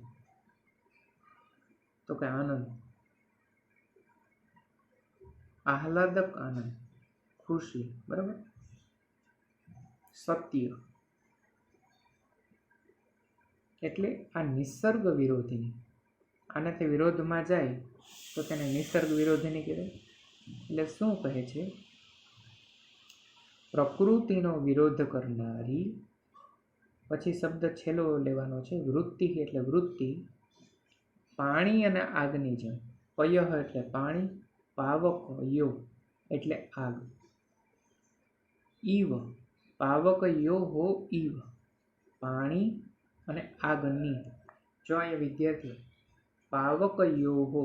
તો કે આનંદ, આહલાદક આનંદ, ખુશી, બરાબર, સત્ય. એટલે આ નિસર્ગ વિરોધીની, આનાથી વિરોધમાં જાય તો તેને નિસર્ગ વિરોધીની કહેવાય. એટલે શું કહે છે? પ્રકૃતિનો વિરોધ કરનારી, પછી શબ્દ છેલ્લો લેવાનો છે, વૃત્તિ એટલે વૃત્તિ, પાણી અને આગની જેમ, પયઃ એટલે પાણી, પાવક યો એટલે આગ, ઈવ પાવક યો હો ઈવ, પાણી અને આગની. જો અહીંયા વિદ્યાર્થી પાવક યો હો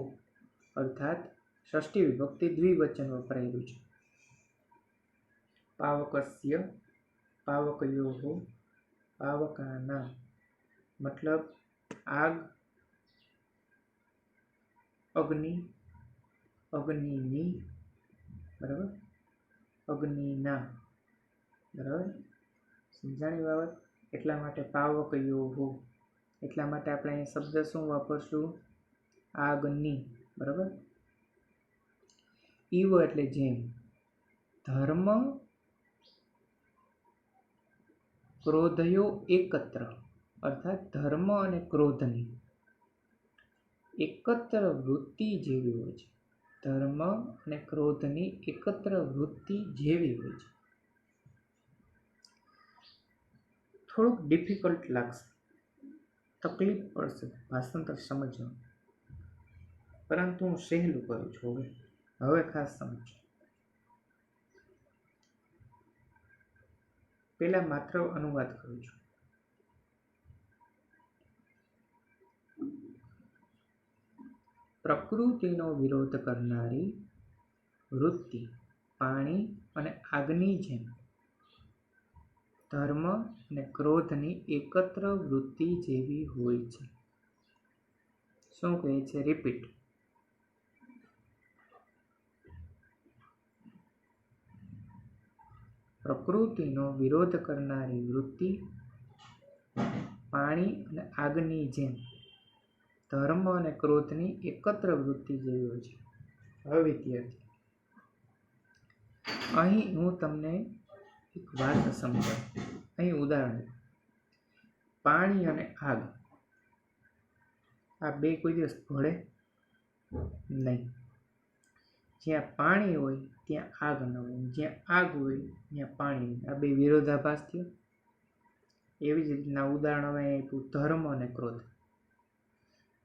અર્થાત ષષ્ઠી વિભક્તિ દ્વિવચન વપરાયેલું છે. પાવકસ્ય, પાવકયોહો, પાવકાના, મતલબ આગ, અગ્નિ, અગ્નિની, બરાબર, અગ્નિના, બરાબર, સમજાણી બાબત. એટલા માટે પાવકયોહો, એટલા માટે આપણે અહીં શબ્દ શું વાપરશું? આગની, બરાબર. ઈવ એટલે જેમ, ધર્મ ક્રોધયો એકત્ર, અર્થાત ધર્મ અને ક્રોધની એકત્ર વૃત્તિ જેવી હોય છે. ધર્મ અને ક્રોધની એકત્ર વૃત્તિ જેવી હોય છે. થોડુંક ડિફિકલ્ટ લાગશે, તકલીફ પડશે ભાષાંતર સમજવાનું, પરંતુ હું સહેલું કરું છું. હવે ખાસ સમજો. પહેલા માત્ર અનુવાદ કરું છું. પ્રકૃતિનો વિરોધ કરનારી વૃત્તિ પાણી અને આગની જેમ ધર્મ અને ક્રોધની એકત્ર વૃત્તિ જેવી હોય છે. શું કહે છે? રિપીટ. પ્રકૃતિનો વિરોધ કરનારી વૃત્તિ પાણી અને આગની જેમ ધર્મ અને ક્રોધની એકત્ર વૃત્તિ જેવી હોય છે. હવે વિદ્યાર્થી, અહીં હું તમને એક વાત સમજાવું. અહીં ઉદાહરણ, પાણી અને આગ, આ બે કોઈ દિવસ ભળે નહીં. જ્યાં પાણી હોય ત્યાં આગ ન હોય, જ્યાં આગ હોય ત્યાં પાણી નહીં. આ બે વિરોધાભાસ થયો. એવી જ રીતના ઉદાહરણ હવે આપ્યું, ધર્મ અને ક્રોધ.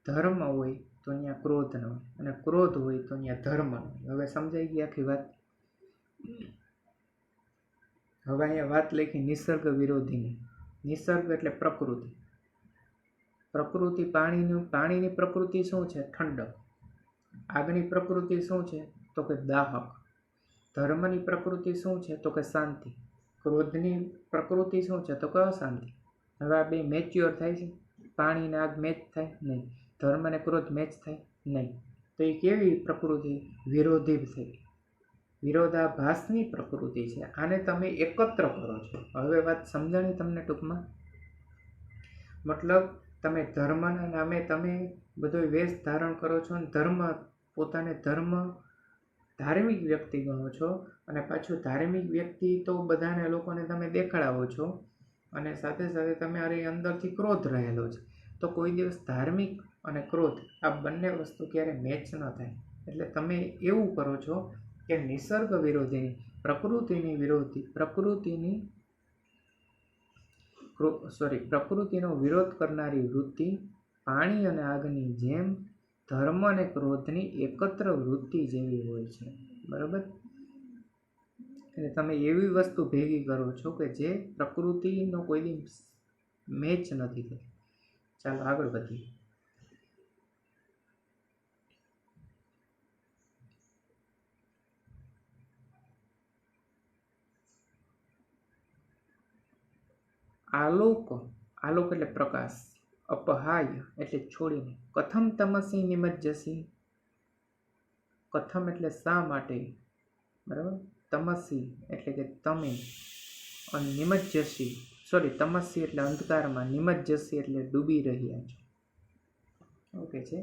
ધર્મ હોય તો અહીંયા ક્રોધ ન હોય, અને ક્રોધ હોય તો અહીંયા ધર્મ ન હોય. હવે સમજાઈ ગઈ આખી વાત. હવે અહીંયા વાત લખી નિસર્ગ વિરોધીની. નિસર્ગ એટલે પ્રકૃતિ. પ્રકૃતિ પાણીની પ્રકૃતિ શું છે? ઠંડક. આગની પ્રકૃતિ શું છે? તો કે દાહક. ધર્મની પ્રકૃતિ શું છે? તો કે શાંતિ. ક્રોધની પ્રકૃતિ શું છે? તો કે અશાંતિ. હવે આ બે મેચ્યોર થાય છે? પાણી અને આગ મેચ થાય? નહીં. ધર્મ અને ક્રોધ મેચ થાય? નહીં. તો એ કેવી પ્રકૃતિ? વિરોધી થઈ, વિરોધાભાસની પ્રકૃતિ છે. આને તમે એકત્ર કરો છો. હવે વાત સમજાણી તમને ટૂંકમાં? મતલબ તમે ધર્મના નામે તમે બધો વેશ ધારણ કરો છો અને પોતાને ધાર્મિક વ્યક્તિ ગણો છો, અને પાછું ધાર્મિક વ્યક્તિ તો બધાને લોકોને તમે દેખાડાવો છો, અને સાથે સાથે તમે અરે અંદરથી ક્રોધ રહેલો છે. તો કોઈ દિવસ ધાર્મિક અને ક્રોધ આ બંને વસ્તુ ક્યારે મેચ ન થાય. એટલે તમે એવું કરો છો કે નિસર્ગ વિરોધીની, પ્રકૃતિનો વિરોધ કરનારી વૃત્તિ પાણી અને આગની જેમ ધર્મ અને ક્રોધની એકત્ર વૃત્તિ જેવી હોય છે, બરાબર. એટલે તમે એવી વસ્તુ ભેગી કરો છો કે જે પ્રકૃતિનો કોઈ દી મેચ નથી થતી. ચાલો આગળ વધીએ. આલોક, આલોક એટલે પ્રકાશ, અપહાય એટલે છોડીને, કથમ તમસી નિમજ્જસી, કથમ એટલે શા માટે, બરાબર. તમસી એટલે કે તમે, અને નિમજ્જસી, સોરી, તમસી એટલે અંધકારમાં, નિમજ્જસી એટલે ડૂબી રહ્યા છો. ઓકે છે.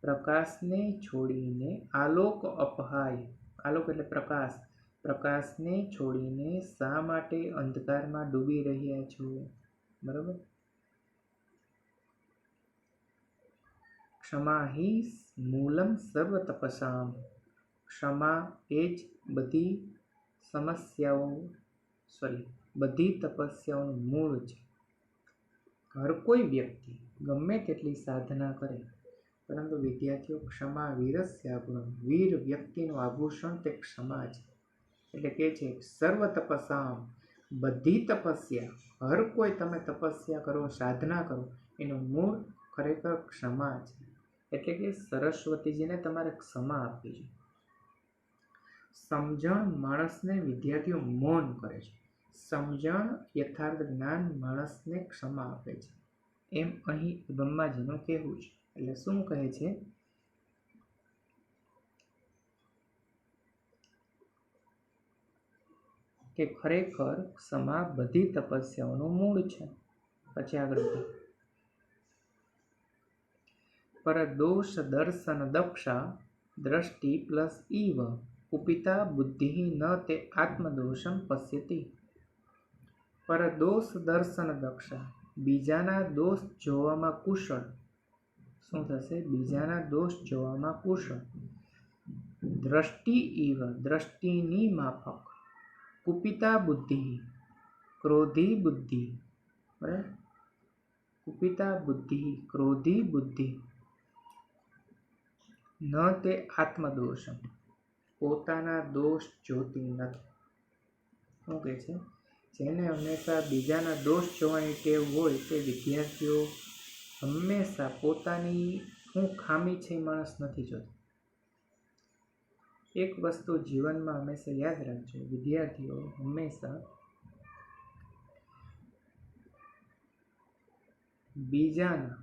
પ્રકાશને છોડીને, આલોક અપહાય, આલોક એટલે પ્રકાશ, પ્રકાશને છોડીને શા માટે અંધકારમાં ડૂબી રહ્યા છો, બરાબર. ક્ષમા હિ મૂલમ સર્વ તપસામ, ક્ષમા એ જ બધી સમસ્યાઓ, સોરી, બધી તપસ્યાઓનું મૂળ છે. હર કોઈ વ્યક્તિ ગમે તેટલી સાધના કરે, પરંતુ વિદ્યાર્થીઓ ક્ષમા વીરસ્ય ગુણમ, વીર વ્યક્તિનું આભૂષણ તે ક્ષમા છે. એટલે કે છે સર્વ તપસામ, બધી તપસ્યા, હર કોઈ તમે તપસ્યા કરો, સાધના કરો, એનું મૂળ ખરેખર ક્ષમા છે. એટલે કે સરસ્વતીજીને તમારે ક્ષમા આપવી છે. સમજણ માણસને વિદ્યાર્થીઓ મૌન કરે છે, સમજણ યથાર્થ જ્ઞાન માણસને ક્ષમા આપે છે, એમ અહીં બ્રહ્માજીનું કહેવું છે. એટલે શું કહે છે કે ખરેખર ક્ષમા બધી તપસ્યાઓનું મૂળ છે. પછી આગળ વધીએ. પર દોષ દર્શન દક્ષા, દ્રષ્ટિ પ્લસ ઈવ કુપિતા બુદ્ધિ ન તે આત્મદોષમ પશ્યતિ. પર દોષ દર્શન દક્ષા, બીજાના દોષ જોવામાં કુશળ. શું થશે? બીજાના દોષ જોવામાં કુશળ. દ્રષ્ટિ ઈવ, દ્રષ્ટિની માફક. કુપિતા બુદ્ધિ, ક્રોધી બુદ્ધિ, બરાબર. કુપિતા બુદ્ધિ, ક્રોધી બુદ્ધિ, ન તે આત્મદોષમ, પોતાના દોષ જોતી નથી. શું કહે છે? જેને હંમેશા બીજાના દોષ જોવાની ટેવ હોય તે વિદ્યાર્થીઓ હંમેશા પોતાની શું ખામી છે એ માણસ નથી જોતો. એક વસ્તુ જીવનમાં હંમેશા યાદ રાખજો, વિદ્યાર્થીઓ હંમેશા બીજાના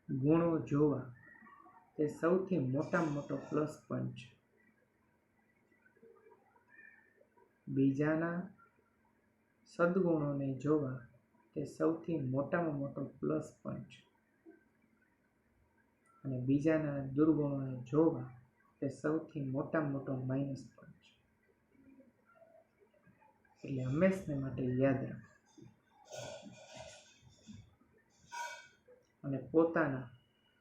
ગુણો જોવા તે સૌથી મોટામાં મોટો પ્લસ પોઈન્ટ છે. બીજાના સદગુણોને જોવા તે સૌથી મોટામાં મોટો પ્લસ પોઈન્ટ છે, અને બીજાના દુર્ગુણોને જોવા તે સૌથી મોટામાં મોટો માઇનસ પોઈન્ટ છે. એટલે હંમેશા માટે યાદ રાખો. અને પોતાના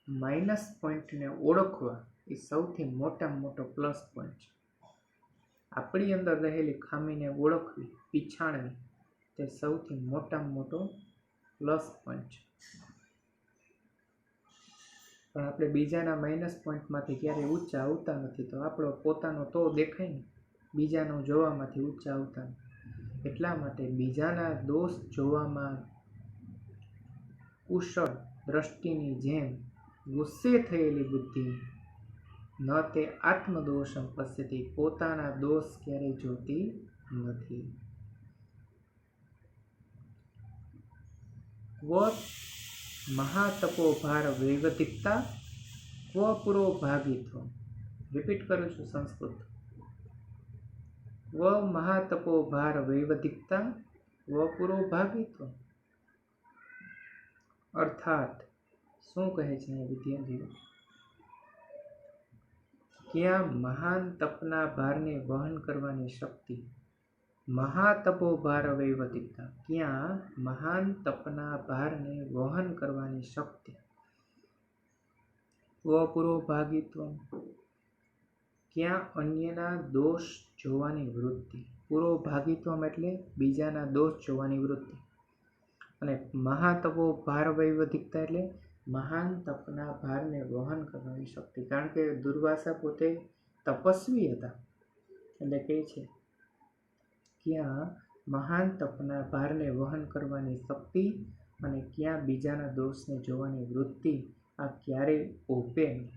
માઇનસ પોઈન્ટને ઓળખવા એ સૌથી મોટામાં મોટો પ્લસ પોઈન્ટ છે. આપણી અંદર રહેલી ખામીને ઓળખવી, પીછાણવી તે સૌથી મોટામાં મોટો પ્લસ પોઈન્ટ છે. પણ આપણે બીજાના માઇનસ પોઈન્ટમાંથી ક્યારેય ઊંચા આવતા નથી, તો આપણો પોતાનો તો દેખાય ને, બીજાનો જોવામાંથી ઊંચા આવતા નથી. એટલા માટે બીજાના દોષ જોવામાં કુશળ દ્રષ્ટિની જેમ ગુસ્સે થયેલી બુદ્ધિ ન તે આત્મદોષમ પશ્યતિ, પોતાના દોષ ક્યારેય જોતી નથી. ક્વ મહાતપોભાર વૈવધિકતા ક્વ પુરો ભાગિત્વ. રિપીટ કરું છું સંસ્કૃત. ક્વ મહાતપોભાર વૈવધિકતા ક્વ પુરો ભાગિત્વ. અર્થાત શું કહે છે વિદ્યાર્થીઓ? ક્યાં મહાન તપના ભારને વહન કરવાની શક્તિ, મહાતપોભાર વૈવધિકતા, ક્યાં મહાન તપના ભારને વહન કરવાની શક્તિ, સ્વપુરો ભાગિત્વ, ક્યાં અન્યના દોષ જોવાની વૃત્તિ. પુરોભાગિત્વમ એટલે બીજાના દોષ જોવાની વૃત્તિ. અને મહાતપો ભાર વૈવધિકતા એટલે મહાન તપના ભારને વહન કરવાની શક્તિ. કારણ કે દુર્વાસા પોતે તપસ્વી હતા, એટલે કહે છે ક્યાં મહાન તપના ભારને વહન કરવાની શક્તિ અને ક્યાં બીજાના દોષને જોવાની વૃત્તિ. આ ક્યારેય ઓપે નહીં,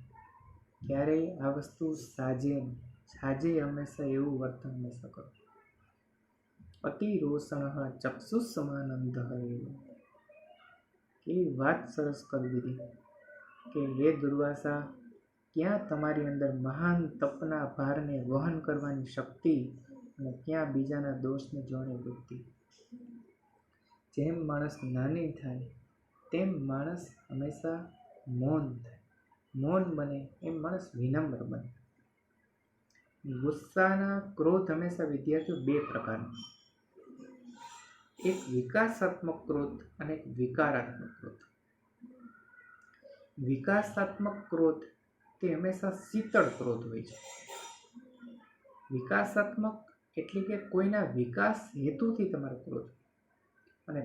ક્યારેય આ વસ્તુ સાજે નહીં. સાજે હંમેશા એવું વર્તન હંમેશા કરો. અતિ રોષણ ચક્ષુષ્માનંદ. કેવી વાત સરસ કરી દીધી કે હે દુર્વાસા, ક્યાં તમારી અંદર મહાન તપના ભારને વહન કરવાની શક્તિ અને ક્યાં બીજાના દોષને જોવાની વૃત્તિ. જેમ માણસ નાની થાય તેમ માણસ હંમેશા મૌન થાય, મૌન બને એમ માણસ વિનમ્ર બને. ગુસ્સાના ક્રોધ હંમેશા વિદ્યાર્થીઓ બે પ્રકારના, એક વિકાસાત્મક ક્રોધ અને એક વિકારાત્મક ક્રોધ. વિકાસાત્મક ક્રોધ તે હંમેશા શીતળ ક્રોધ હોય છે. વિકાસાત્મક એટલે કે કોઈના વિકાસ હેતુથી તમારો ક્રોધ. અને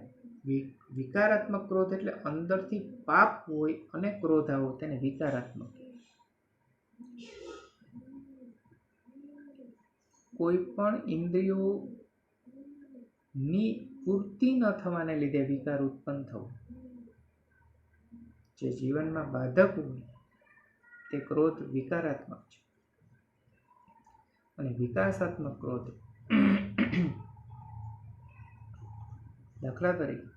વિકારાત્મક ક્રોધ એટલે અંદરથી પાપ હોય અને ક્રોધ આવો, તેને વિકારાત્મક. કોઈ પણ ઇન્દ્રિયોની પૂર્તિ ન થવાને લીધે વિકાર ઉત્પન્ન થવો, જે જીવનમાં બાધક હોય તે ક્રોધ વિકારાત્મક છે. અને વિકાસાત્મક ક્રોધ, દાખલા તરીકે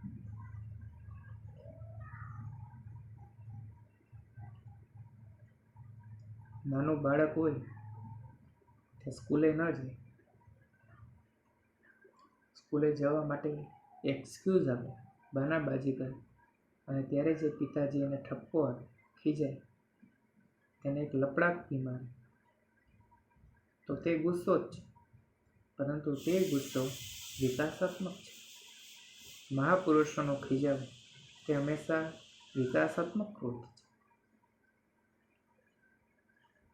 નાનું બાળક હોય તે સ્કૂલે ન જાય, સ્કૂલે જવા માટે એક્સક્યુઝ આપે, બહાનાબાજી કરે, અને ત્યારે જે પિતાજી એને ઠપકો આપે, ખીજાય, તેને એક લપડાકી મારે, તો તે ગુસ્સો જ છે, પરંતુ તે ગુસ્સો વિકાસાત્મક છે. મહાપુરુષોનો ખીજાવો તે હંમેશા વિકાસાત્મક ક્રોધ છે,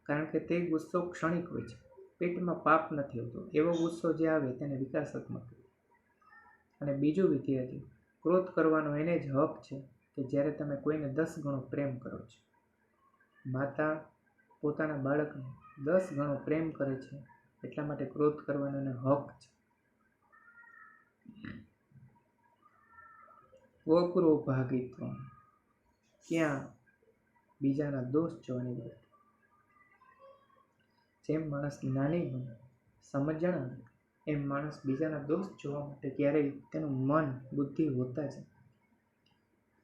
કારણ કે તે ગુસ્સો ક્ષણિક હોય છે, પેટમાં પાપ નથી હોતો. એવો ગુસ્સો જે આવે તેને વિકાસાત્મક. અને બીજું વિદ્યાર્થી, ક્રોધ કરવાનો એને જ હક છે કે જ્યારે તમે કોઈને 10 ગણો પ્રેમ કરો છો. માતા પોતાના બાળકને 10 ગણો પ્રેમ કરે છે, એટલા માટે ક્રોધ કરવાનો એને હક છે. અપુરોભાગિત્વ, ક્યાં બીજાના દોષ જોવાની વૃત્તિ. જેમ માણસ નાની બને, સમજણ આવે, એમ માણસ બીજાના દોષ જોવા માટે ક્યારેય તેનું મન બુદ્ધિ હોતા છે.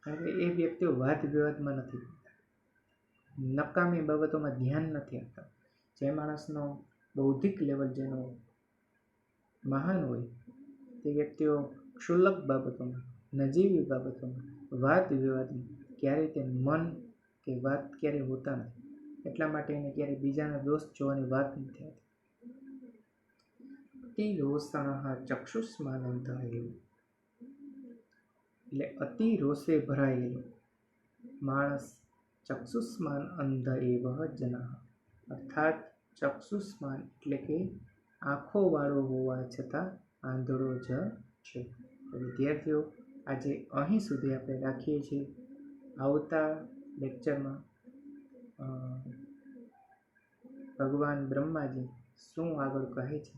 કારણ કે એ વ્યક્તિઓ વાદ વિવાદમાં નથી કરતા, નકામી બાબતોમાં ધ્યાન નથી આપતા. જે માણસનો બૌદ્ધિક લેવલ જેનો મહાન હોય તે વ્યક્તિઓ ક્ષુલ્લક બાબતોમાં, નજીવી બાબતોમાં, વાદ વિવાદમાં ક્યારેય તે મન કે વાત ક્યારેય હોતા નથી. એટલા માટે એને ક્યારેય બીજાના દોષ જોવાની વાત નથી આવતી. અતિ રોષણ ચક્ષુષ્માનંદ, એટલે અતિ રોષે ભરાયેલો માણસ. ચક્ષુષ્માન અંધ એવ જનઃ, અર્થાત ચક્ષુષ્માન એટલે કે આંખો વાળો હોવા છતાં આંધળો જ છે. વિદ્યાર્થીઓ, આજે અહીં સુધી આપણે રાખીએ છીએ. આવતા લેક્ચરમાં ભગવાન બ્રહ્માજી શું આગળ કહે છે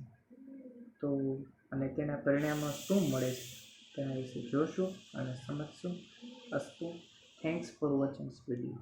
તો અને તેના પરિણામો શું મળે છે તેના વિશે જોશું અને સમજશું. અસ્તુ. Thanks for watching this video.